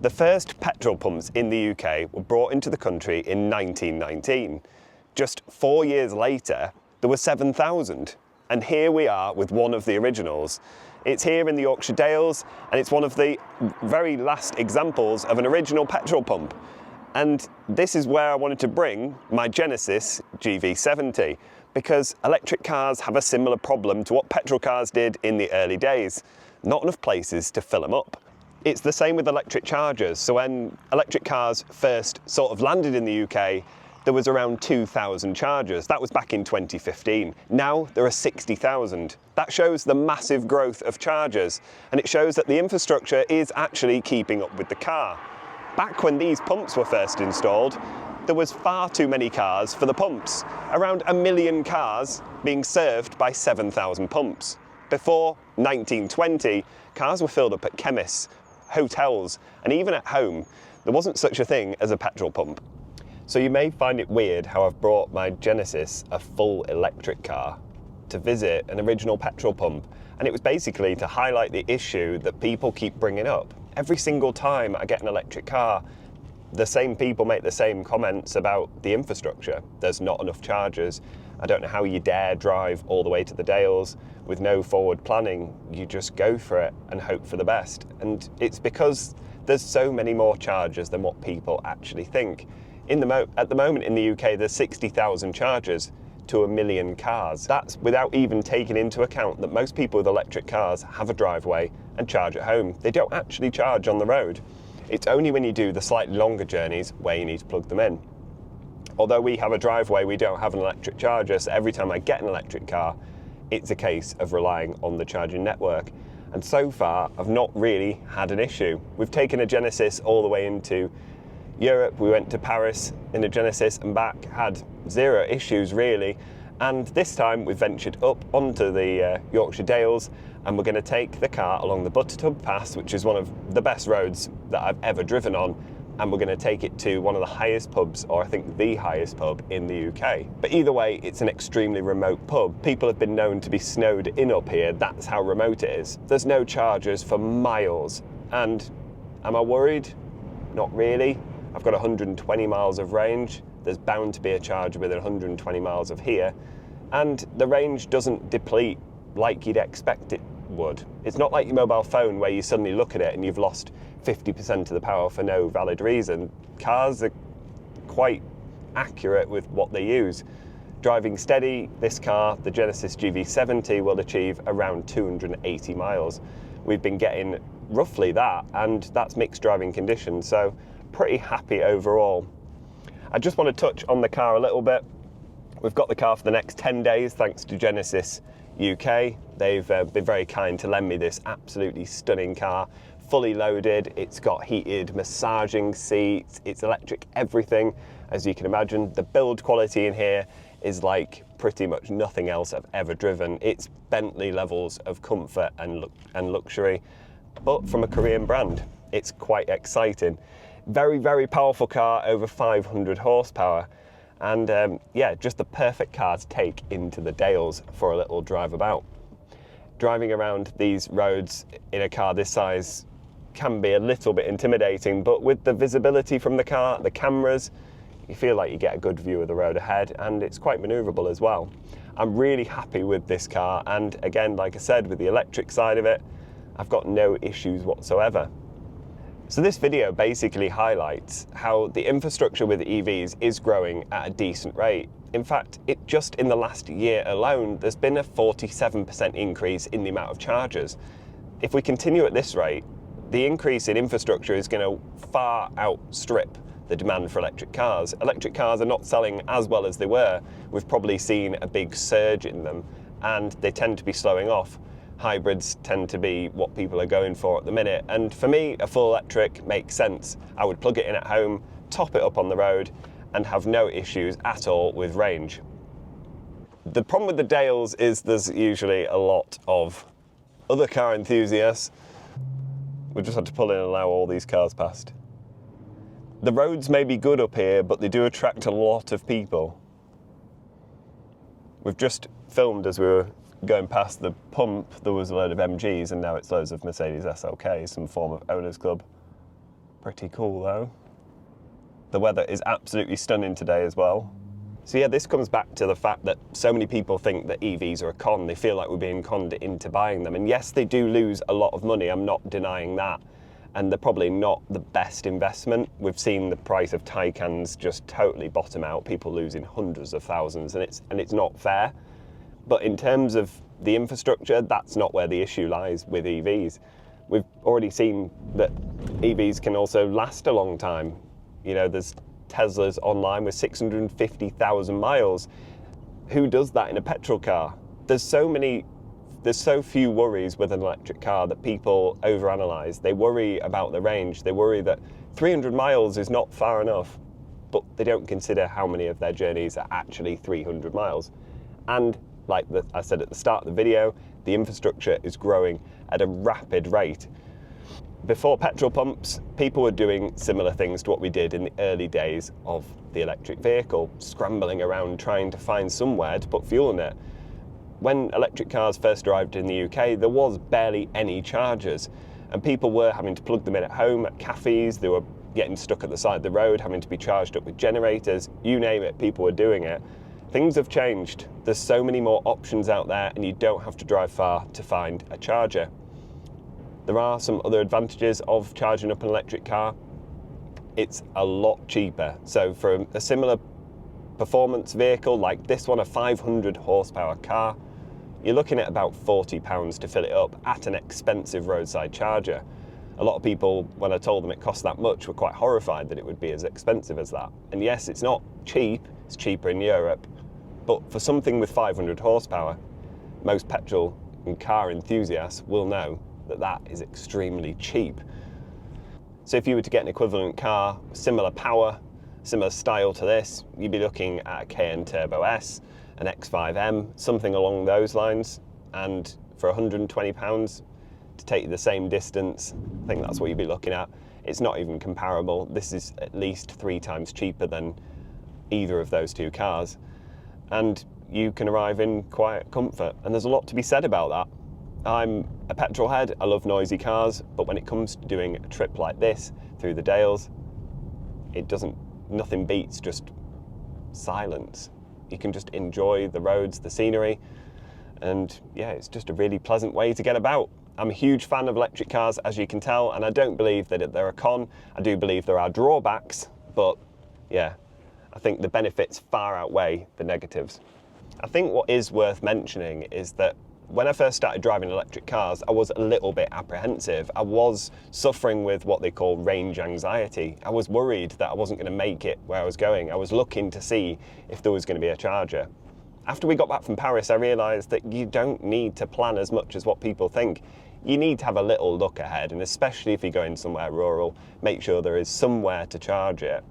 The first petrol pumps in the UK were brought into the country in 1919. Just 4 years later, there were 7,000. And here we are with one of the originals. It's here in the Yorkshire Dales, and it's one of the very last examples of an original petrol pump. And this is where I wanted to bring my Genesis GV70, because electric cars have a similar problem to what petrol cars did in the early days. Not enough places to fill them up. It's the same with electric chargers. So when electric cars first sort of landed in the UK, there was around 2,000 chargers. That was back in 2015. Now there are 60,000. That shows the massive growth of chargers, and it shows that the infrastructure is actually keeping up with the car. Back when these pumps were first installed, there was far too many cars for the pumps. Around 1 million cars being served by 7,000 pumps. Before 1920, cars were filled up at chemists, hotels, and even at home. There wasn't such a thing as a petrol pump. So you may find it weird how I've brought my Genesis, a full electric car, to visit an original petrol pump. And it was basically to highlight the issue that people keep bringing up. Every single time I get an electric car, the same people make the same comments about the infrastructure. There's not enough chargers. I don't know how you dare drive all the way to the Dales with no forward planning. You just go for it and hope for the best. And it's because there's so many more chargers than what people actually think. At the moment in the UK, there's 60,000 chargers to 1 million cars. That's without even taking into account that most people with electric cars have a driveway and charge at home. They don't actually charge on the road. It's only when you do the slightly longer journeys where you need to plug them in. Although we have a driveway, we don't have an electric charger, so every time I get an electric car, it's a case of relying on the charging network. And so far, I've not really had an issue. We've taken a Genesis all the way into Europe. We went to Paris in a Genesis and back, had zero issues really. And this time we ventured up onto the Yorkshire Dales, and we're going to take the car along the Buttertub Pass, which is one of the best roads that I've ever driven on, and we're going to take it to one of the highest pubs, or I think the highest pub in the UK. But either way, it's an extremely remote pub. People have been known to be snowed in up here. That's how remote it is. There's no chargers for miles. And am I worried? Not really. I've got 120 miles of range. There's bound to be a charger within 120 miles of here. And the range doesn't deplete like you'd expect it would. It's not like your mobile phone where you suddenly look at it and you've lost 50% of the power for no valid reason. Cars are quite accurate with what they use. Driving steady, this car, the Genesis GV70, will achieve around 280 miles. We've been getting roughly that, and that's mixed driving conditions, so pretty happy overall. I just want to touch on the car a little bit. We've got the car for the next 10 days thanks to Genesis UK. They've been very kind to lend me this absolutely stunning car, fully loaded. It's got heated massaging seats, it's electric everything, as you can imagine. The build quality in here is like pretty much nothing else I've ever driven. It's Bentley levels of comfort and luxury, but from a Korean brand. It's quite exciting. Very, very powerful car, over 500 horsepower. And yeah, just the perfect car to take into the Dales for a little drive about. Driving around these roads in a car this size can be a little bit intimidating, but with the visibility from the car, the cameras, you feel like you get a good view of the road ahead, and it's quite maneuverable as well. I'm really happy with this car, and again, like I said, with the electric side of it, I've got no issues whatsoever. So this video basically highlights how the infrastructure with EVs is growing at a decent rate. In fact, just in the last year alone, there's been a 47% increase in the amount of chargers. If we continue at this rate, the increase in infrastructure is going to far outstrip the demand for electric cars. Electric cars are not selling as well as they were. We've probably seen a big surge in them, and they tend to be slowing off. Hybrids tend to be what people are going for at the minute, and for me, a full electric makes sense. I would plug it in at home, top it up on the road, and have no issues at all with range. The problem with the Dales is there's usually a lot of other car enthusiasts. We just had to pull in and allow all these cars past. The roads may be good up here, but they do attract a lot of people. We've just filmed as we were going past the pump. There was a load of MGs, and now it's loads of Mercedes SLK, some form of owners club. Pretty cool though. The weather is absolutely stunning today as well. So yeah, this comes back to the fact that so many people think that EVs are a con. They feel like we're being conned into buying them. And yes, they do lose a lot of money. I'm not denying that. And they're probably not the best investment. We've seen the price of Taycans just totally bottom out, people losing hundreds of thousands, and it's not fair. But in terms of the infrastructure, that's not where the issue lies with EVs. We've already seen that EVs can also last a long time. You know, there's Teslas online with 650,000 miles. Who does that in a petrol car? There's so few worries with an electric car that people overanalyze. They worry about the range. They worry that 300 miles is not far enough, but they don't consider how many of their journeys are actually 300 miles. And like I said at the start of the video, the infrastructure is growing at a rapid rate. Before petrol pumps, people were doing similar things to what we did in the early days of the electric vehicle, scrambling around trying to find somewhere to put fuel in it. When electric cars first arrived in the UK, there was barely any chargers, and people were having to plug them in at home, at cafes. They were getting stuck at the side of the road, having to be charged up with generators. You name it, people were doing it. Things have changed. There's so many more options out there, and you don't have to drive far to find a charger. There are some other advantages of charging up an electric car. It's a lot cheaper. So for a similar performance vehicle like this one, a 500 horsepower car, you're looking at about £40 to fill it up at an expensive roadside charger. A lot of people, when I told them it cost that much, were quite horrified that it would be as expensive as that. And yes, it's not cheap, it's cheaper in Europe, but for something with 500 horsepower, most petrol and car enthusiasts will know that that is extremely cheap. So if you were to get an equivalent car, similar power, similar style to this, you'd be looking at a Cayenne Turbo S, an X5M, something along those lines, and for £120 to take you the same distance, I think that's what you'd be looking at. It's not even comparable. This is at least 3 times cheaper than either of those two cars, and you can arrive in quiet comfort, and there's a lot to be said about that. I'm a petrol head, I love noisy cars, but when it comes to doing a trip like this through the Dales, nothing beats just silence. You can just enjoy the roads, the scenery, and yeah, it's just a really pleasant way to get about. I'm a huge fan of electric cars, as you can tell, and I don't believe that they're a con. I do believe there are drawbacks, but yeah, I think the benefits far outweigh the negatives. I think what is worth mentioning is that when I first started driving electric cars, I was a little bit apprehensive. I was suffering with what they call range anxiety. I was worried that I wasn't going to make it where I was going. I was looking to see if there was going to be a charger. After we got back from Paris, I realised that you don't need to plan as much as what people think. You need to have a little look ahead, and especially if you're going somewhere rural, make sure there is somewhere to charge it.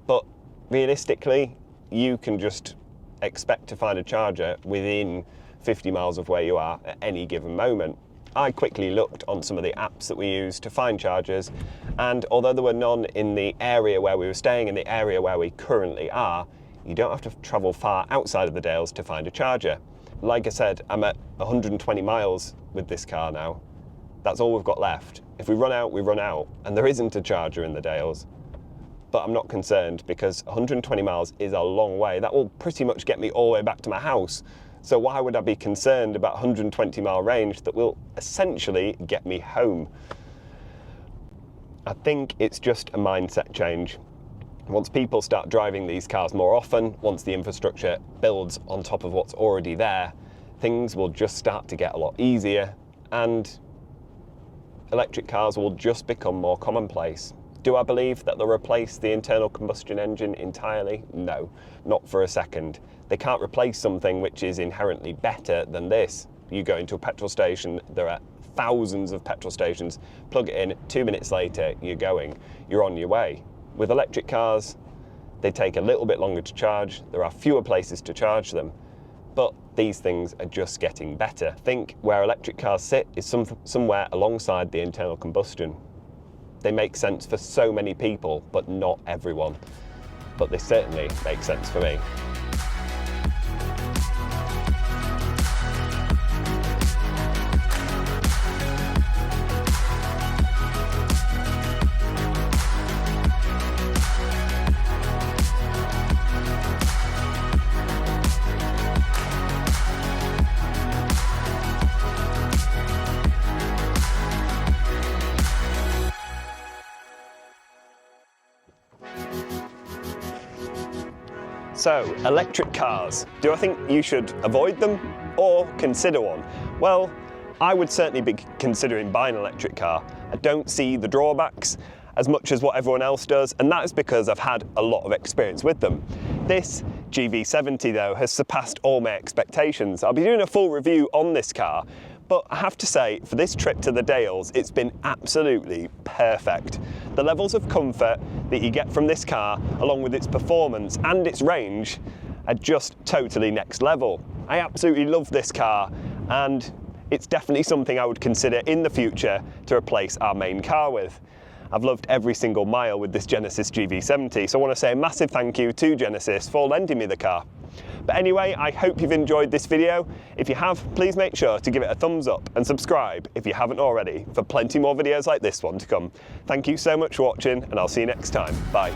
But realistically, you can just expect to find a charger within 50 miles of where you are at any given moment. I quickly looked on some of the apps that we use to find chargers, and although there were none in the area where we were staying, in the area where we currently are, you don't have to travel far outside of the Dales to find a charger. Like I said, I'm at 120 miles with this car now. That's all we've got left. If we run out, we run out, and there isn't a charger in the Dales. But I'm not concerned, because 120 miles is a long way. That will pretty much get me all the way back to my house. So why would I be concerned about 120 mile range that will essentially get me home? I think it's just a mindset change. Once people start driving these cars more often, once the infrastructure builds on top of what's already there, things will just start to get a lot easier, and electric cars will just become more commonplace. Do I believe that they'll replace the internal combustion engine entirely? No, not for a second. They can't replace something which is inherently better than this. You go into a petrol station, there are thousands of petrol stations, plug it in, 2 minutes later, you're on your way. With electric cars, they take a little bit longer to charge, there are fewer places to charge them, but these things are just getting better. I think where electric cars sit is somewhere alongside the internal combustion. They make sense for so many people, but not everyone. But they certainly make sense for me. So, electric cars. Do I think you should avoid them or consider one? Well, I would certainly be considering buying an electric car. I don't see the drawbacks as much as what everyone else does, and that is because I've had a lot of experience with them. This GV70 though has surpassed all my expectations. I'll be doing a full review on this car, but I have to say, for this trip to the Dales, it's been absolutely perfect. The levels of comfort that you get from this car, along with its performance and its range, are just totally next level. I absolutely love this car, and it's definitely something I would consider in the future to replace our main car with. I've loved every single mile with this Genesis GV70, so I want to say a massive thank you to Genesis for lending me the car. But anyway, I hope you've enjoyed this video. If you have, please make sure to give it a thumbs up and subscribe if you haven't already for plenty more videos like this one to come. Thank you so much for watching, and I'll see you next time. Bye.